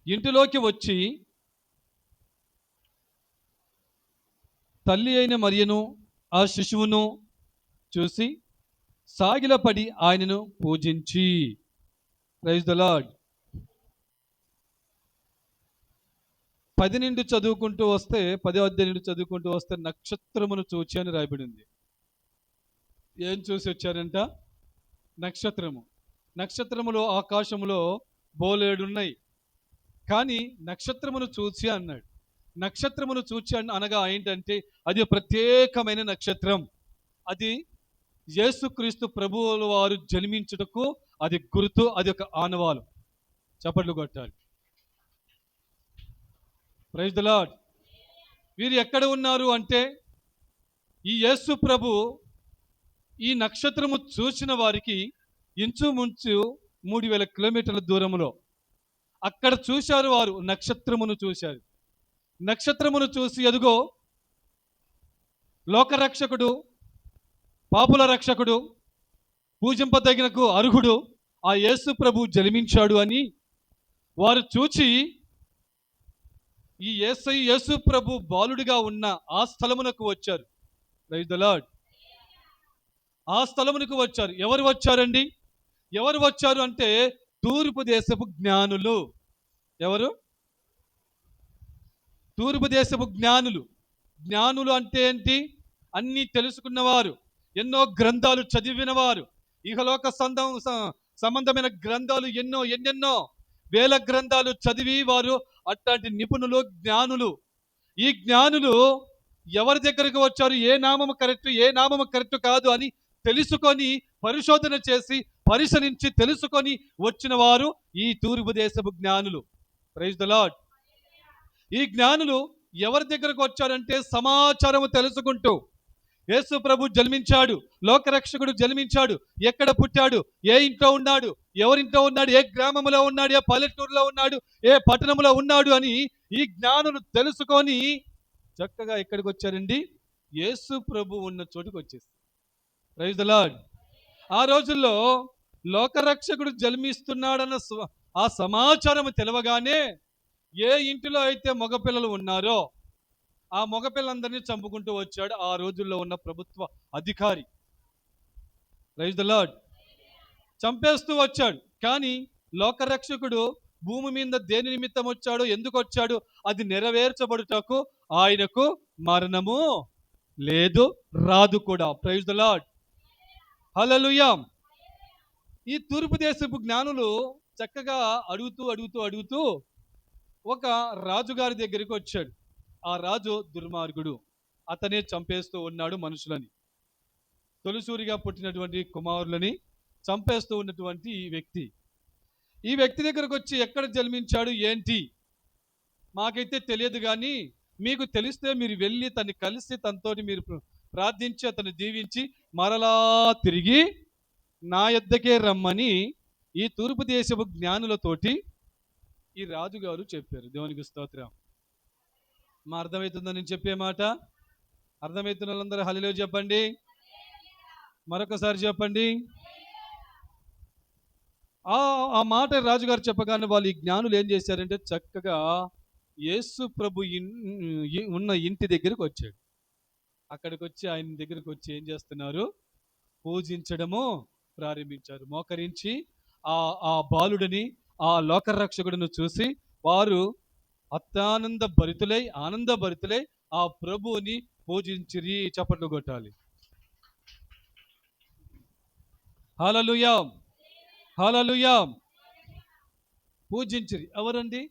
ఇంటిలోకి వచ్చి తల్లి అయిన మరియను ఆ శిశువును చూసి సాగిలపడి ఆయనను పూజించి. Praise the lord. 10 నుండి చదువుకుంటూ వస్తే 10వ అధ్యాయం నుండి చదువుకుంటూ వస్తే నక్షత్రమును చూచి అని రాయబడింది. ఏం చూసి వచ్చారంట? నక్షత్రము. నక్షత్రములో ఆకాశములో బోలేడున్నాయి, కానీ నక్షత్రమును చూచి అన్నాడు. నక్షత్రమును చూచి అనగా ఏంటంటే అది ప్రత్యేకమైన నక్షత్రం. అది యేసుక్రీస్తు ప్రభువుల వారు జన్మించుటకు అది గుర్తు, అది ఒక ఆనవాలు. చప్పట్లు కొట్టాలి. Praise the lord. వీరు ఎక్కడ ఉన్నారు అంటే ఈ యేసు ప్రభు ఈ నక్షత్రము చూసిన వారికి ఇంచుమించు 3000 కిలోమీటర్ల దూరంలో అక్కడ చూశారు. వారు నక్షత్రమును చూశారు. నక్షత్రమును చూసి ఎదుగో లోకరక్షకుడు, పాపుల రక్షకుడు, పూజింపదగినకు అర్హుడు ఆ యేసు ప్రభు జన్మించాడు అని వారు చూచి ఈ యేసు ప్రభు బాలుడిగా ఉన్న ఆ స్థలమునకు వచ్చారు. Praise the lord. ఆ స్థలమునకు వచ్చారు. ఎవరు వచ్చారండి? ఎవరు వచ్చారు అంటే తూర్పు దేశపు జ్ఞానులు. ఎవరు? తూర్పు దేశపు జ్ఞానులు. జ్ఞానులు అంటే ఏంటి? అన్నీ తెలుసుకున్నవారు, ఎన్నో గ్రంథాలు చదివినవారు, ఇహలోక సంబంధమైన గ్రంథాలు ఎన్నెన్నో వేల గ్రంథాలు చదివి వారు అట్లాంటి నిపుణులు, జ్ఞానులు. ఈ జ్ఞానులు ఎవరి దగ్గరకు వచ్చారు? ఏ నామము కరెక్ట్, ఏ నామము కరెక్ట్ కాదు అని తెలుసుకొని, పరిశోధన చేసి, పరిశీలించి తెలుసుకొని వచ్చిన వారు ఈ తూర్పు దేశపు జ్ఞానులు. Praise the lord. ఈ జ్ఞానులు ఎవరి దగ్గరకు వచ్చారంటే సమాచారము తెలుసుకుంటూ, యేసు ప్రభు జన్మించాడు, లోకరక్షకుడు జన్మించాడు, ఎక్కడ పుట్టాడు, ఏ ఇంట్లో ఉన్నాడు, ఎవరింట్లో ఉన్నాడు, ఏ గ్రామంలో ఉన్నాడు, ఏ పల్లెటూరులో ఉన్నాడు, ఏ పట్టణంలో ఉన్నాడు అని ఈ జ్ఞానులు తెలుసుకొని చక్కగా ఎక్కడికి వచ్చారండి? యేసు ప్రభు ఉన్న చోటుకు వచ్చేసి. Praise the lord. ఆ రోజుల్లో లోకరక్షకుడు జన్మిస్తున్నాడన్న ఆ సమాచారం తెలవగానే ఏ ఇంటిలో అయితే మగపిల్లలు ఉన్నారో ఆ మగపిల్లందరినీ చంపుకుంటూ వచ్చాడు ఆ రోజుల్లో ఉన్న ప్రభుత్వ అధికారి. Praise the lord. చంపేస్తూ వచ్చాడు. కానీ లోకరక్షకుడు భూమి మీద దేని నిమిత్తం వచ్చాడో, ఎందుకు వచ్చాడు, అది నెరవేర్చబడుటకు ఆయనకు మరణము లేదు, రాదు కూడా. Praise the lord. హల్లెలూయా. ఈ తూర్పు దేశపు జ్ఞానులు చక్కగా అడుగుతూ ఒక రాజుగారి దగ్గరికి వచ్చాడు. ఆ రాజు దుర్మార్గుడు, అతనే చంపేస్తూ ఉన్నాడు మనుషులని. తొలిసూరిగా పుట్టినటువంటి కుమారులని చంపేస్తూ ఉన్నటువంటి ఈ వ్యక్తి దగ్గరకు వచ్చి ఎక్కడ జన్మించాడు ఏంటి మాకైతే తెలియదు, కానీ మీకు తెలిస్తే మీరు వెళ్ళి తన్ని కలిసి తనతోటి మీరు ప్రార్థించి అతన్ని దీవించి మరలా తిరిగి నా యొద్దకే రమ్మని ఈ తూర్పు దేశపు జ్ఞానులతోటి ఈ రాజుగారు చెప్పారు. దేవునికి స్తోత్రం. మా అర్థమవుతుందో నేను చెప్పే మాట? అర్థమవుతున్న వాళ్ళందరూ హల్లెలూయా చెప్పండి. మరొకసారి చెప్పండి. ఆ మాట రాజుగారు చెప్పగానే వాళ్ళు ఈ జ్ఞానులు ఏం చేశారంటే చక్కగా యేసు ప్రభు ఉన్న ఇంటి దగ్గరికి వచ్చాడు. అక్కడికి వచ్చి ఆయన దగ్గరికి వచ్చి ఏం చేస్తున్నారు? పూజించడము ప్రారంభించారు. మోకరించి ఆ బాలుడిని, ఆ లోకరక్షకుడిని చూసి వారు ఆనందభరితులై ఆ ప్రభువుని పూజించిరి. చప్పట్లు కొట్టాలి. హల్లెలూయా, హల్లెలూయా. పూజించిరి. ఎవరండి?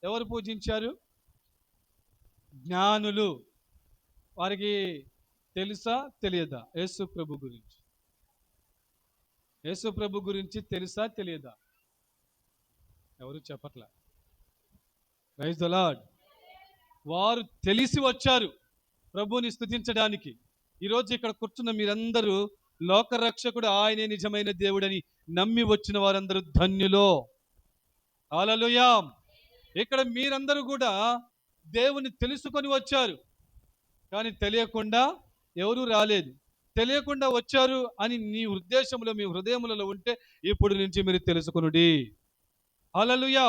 ఎవరు పూజించారు? జ్ఞానులు. వారికి తెలుసా తెలియదా యేసు ప్రభు గురించి? యేసు ప్రభు గురించి తెలుసా తెలియదా? ఎవరు చెప్పట్లా. Praise the lord. వారు తెలిసి వచ్చారు ప్రభువుని స్తుతించడానికి. ఈరోజు ఇక్కడ కూర్చున్న మీరందరూ లోకరక్షకుడు ఆయనే నిజమైన దేవుడని నమ్మి వచ్చిన వారందరూ ధన్యులో. హల్లెలూయా. ఇక్కడ మీరందరూ కూడా దేవుని తెలుసుకొని వచ్చారు, కానీ తెలియకుండా ఎవరూ రాలేదు. తెలియకుండా వచ్చారు అని నీ ఉద్దేశంలో, మీ హృదయములలో ఉంటే ఇప్పుడు నుంచి మీరు తెలుసుకొనుడి. హల్లెలూయా.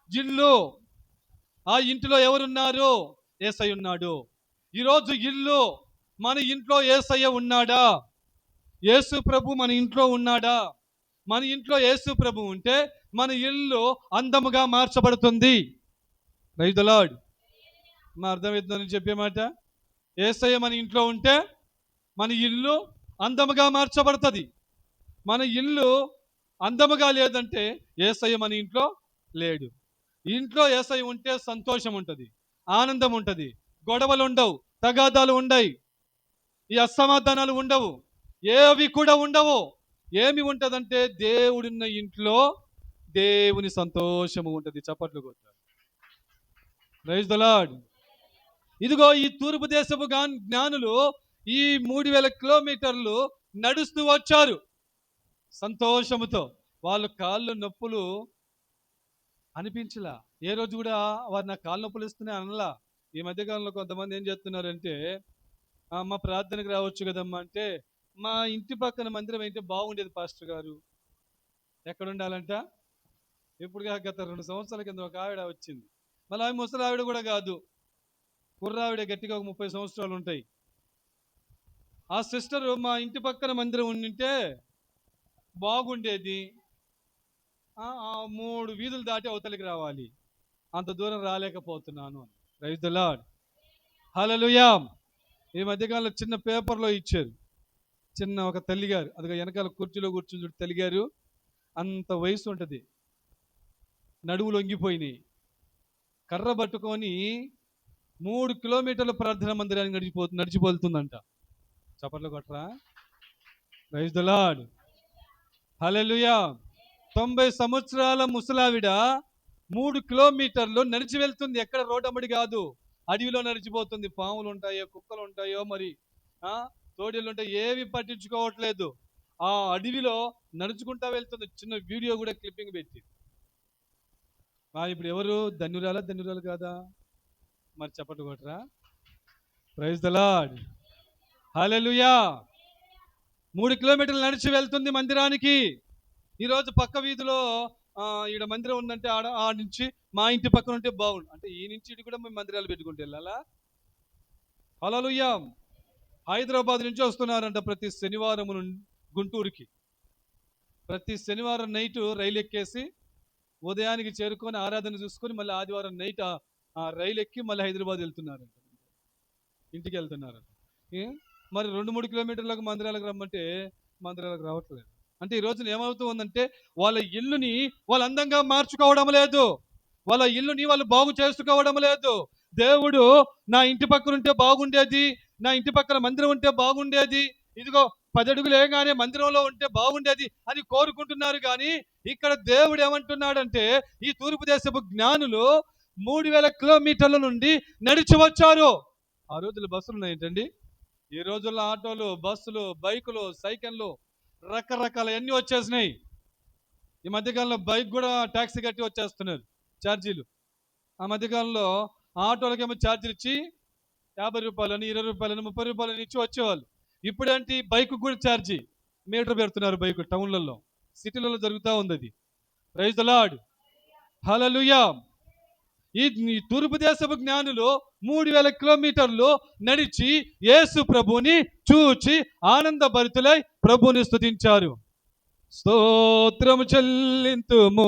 ఇల్లు. ఆ ఇంటిలో ఎవరున్నారు? యేసయ్య ఉన్నాడు. ఈరోజు ఇల్లు, మన ఇంట్లో యేసయ్య ఉన్నాడా? యేసు ప్రభు మన ఇంట్లో ఉన్నాడా? మన ఇంట్లో యేసు ప్రభు ఉంటే మన ఇల్లు అందముగా మార్చబడుతుంది. Praise the lord. మా అర్థమవుతుందని చెప్పే మాట. యేసయ్య మన ఇంట్లో ఉంటే మన ఇల్లు అందముగా మార్చబడుతుంది. మన ఇల్లు అందముగా లేదంటే యేసయ్య మన ఇంట్లో లేడు. ఇంట్లో యేసయ్య ఉంటే సంతోషం ఉంటుంది, ఆనందం ఉంటుంది, గొడవలు ఉండవు, తగాదాలు ఉండవు, ఈ అసమాధానాలు ఉండవు, ఏవి కూడా ఉండవు. ఏమి ఉంటదంటే దేవుడున్న ఇంట్లో దేవుని సంతోషము ఉంటుంది. చప్పట్లు కొట్టారు. Praise the lord. ఇదిగో ఈ తూర్పు దేశపు జ్ఞానులు ఈ 3000 కిలోమీటర్లు నడుస్తూ వచ్చారు సంతోషముతో. వాళ్ళ కాళ్ళు నొప్పులు అనిపించలా. ఏ రోజు కూడా వారు నా కాళ్ళు నొప్పులు ఇస్తున్నాయి అనలా. ఈ మధ్యకాలంలో కొంతమంది ఏం చేస్తున్నారంటే, మా ప్రార్థనకు రావచ్చు కదమ్మా అంటే, మా ఇంటి పక్కన మందిరం అయితే బాగుండేది పాస్టర్ గారు. ఎక్కడ ఉండాలంట? ఇప్పుడు గత 2 సంవత్సరాల కింద ఒక ఆవిడ వచ్చింది. మళ్ళీ ఆమె ముసలి ఆవిడ కూడా కాదు, కుర్రావిడ, గట్టిగా ఒక 30 సంవత్సరాలు ఉంటాయి. ఆ సిస్టరు మా ఇంటి పక్కన మందిరం ఉండింటే బాగుండేది, 3 వీధులు దాటి అవతలికి రావాలి, అంత దూరం రాలేకపోతున్నాను. Praise the lord. హల్లెలూయా. ఈ మధ్యకాలంలో చిన్న పేపర్లో ఇచ్చారు, చిన్న ఒక తల్లిగారు, అదిగా వెనకాల కుర్చీలో కూర్చుని చూడు తల్లిగారు, అంత వయసు ఉంటుంది, నడువులు వంగిపోయినాయి, కర్ర పట్టుకొని 3 కిలోమీటర్ల ప్రార్థన మందిరానికి నడిచిపోతుందంట. చప్పట్లు కొట్టరా? Praise the lord. హల్లెలూయా. 90 సంవత్సరాల ముసలావిడ 3 కిలోమీటర్లు నడిచి వెళ్తుంది. ఎక్కడ రోడ్డు అమ్మడి కాదు, అడవిలో నడిచిపోతుంది. పాములు ఉంటాయో, కుక్కలు ఉంటాయో, మరి తోడేళ్ళు ఉంటాయో, ఏవి పట్టించుకోవట్లేదు. ఆ అడవిలో నడుచుకుంటా వెళ్తుంది. చిన్న వీడియో కూడా క్లిప్పింగ్ పెట్టి. ఇప్పుడు ఎవరు ధన్యురాలు కాదా? మరి చెప్పట్టు కొట్టరా? Praise the lord. హల్లెలూయా. 3 కిలోమీటర్లు నడిచి వెళ్తుంది మందిరానికి. ఈరోజు పక్క వీధిలో ఈడ మందిరం ఉందంటే ఆ నుంచి మా ఇంటి పక్కన ఉంటే బాగుండు అంటే, ఈ నుంచి ఇటు కూడా మేము మందిరాలు పెట్టుకుంటే వెళ్ళాలా? హల్లెలూయా. హైదరాబాద్ నుంచి వస్తున్నారంట ప్రతి శనివారం గుంటూరుకి. ప్రతి శనివారం నైట్ రైలు ఎక్కేసి ఉదయానికి చేరుకొని ఆరాధన చూసుకొని మళ్ళీ ఆదివారం నైట్ రైలు ఎక్కి మళ్ళీ హైదరాబాద్ వెళ్తున్నారంట, ఇంటికి వెళ్తున్నారంట. మరి 2-3 కిలోమీటర్లకు మందిరాలకు రమ్మంటే మందిరాలకు రావట్లేదు. అంటే ఈ రోజున ఏమవుతూ ఉందంటే, వాళ్ళ ఇల్లుని వాళ్ళు అందంగా మార్చుకోవడం లేదు, వాళ్ళ ఇల్లుని వాళ్ళు బాగు చేసుకోవడం లేదు. దేవుడు నా ఇంటి పక్కన ఉంటే బాగుండేది, నా ఇంటి పక్కన మందిరం ఉంటే బాగుండేది, ఇదిగో 10 అడుగులు వేయగానే మందిరంలో ఉంటే బాగుండేది అని కోరుకుంటున్నారు. కానీ ఇక్కడ దేవుడు ఏమంటున్నాడంటే, ఈ తూర్పు దేశపు జ్ఞానులు 3000 కిలోమీటర్ల నుండి నడిచి వచ్చారు. ఆ రోజులు బస్సులు ఉన్నాయేంటండి? ఈ రోజుల్లో ఆటోలు, బస్సులు, బైకులు, సైకిళ్ళు, రకరకాల అన్నీ వచ్చేసినాయి. ఈ మధ్యకాలంలో బైక్ కూడా ట్యాక్సీ కట్టి వచ్చేస్తున్నారు ఛార్జీలు. ఆ మధ్యకాలంలో ఆటోలకేమో ఛార్జీలు ఇచ్చి 50 రూపాయలని, 20 రూపాయలని, 30 రూపాయలని ఇచ్చి వచ్చేవాళ్ళు. ఇప్పుడేంటి, బైక్ కూడా ఛార్జీ, మీటర్ పెడుతున్నారు బైక్. టౌన్లలో, సిటీలలో జరుగుతూ ఉంది అది. Praise the lord. హల్లెలూయా. ఈ తూర్పు దేశపు జ్ఞానులు 3000 కిలోమీటర్లు నడిచి యేసు ప్రభుని చూచి ఆనందభరితులై ప్రభుని స్తుతించారు. స్తోత్రము చెల్లింతుము.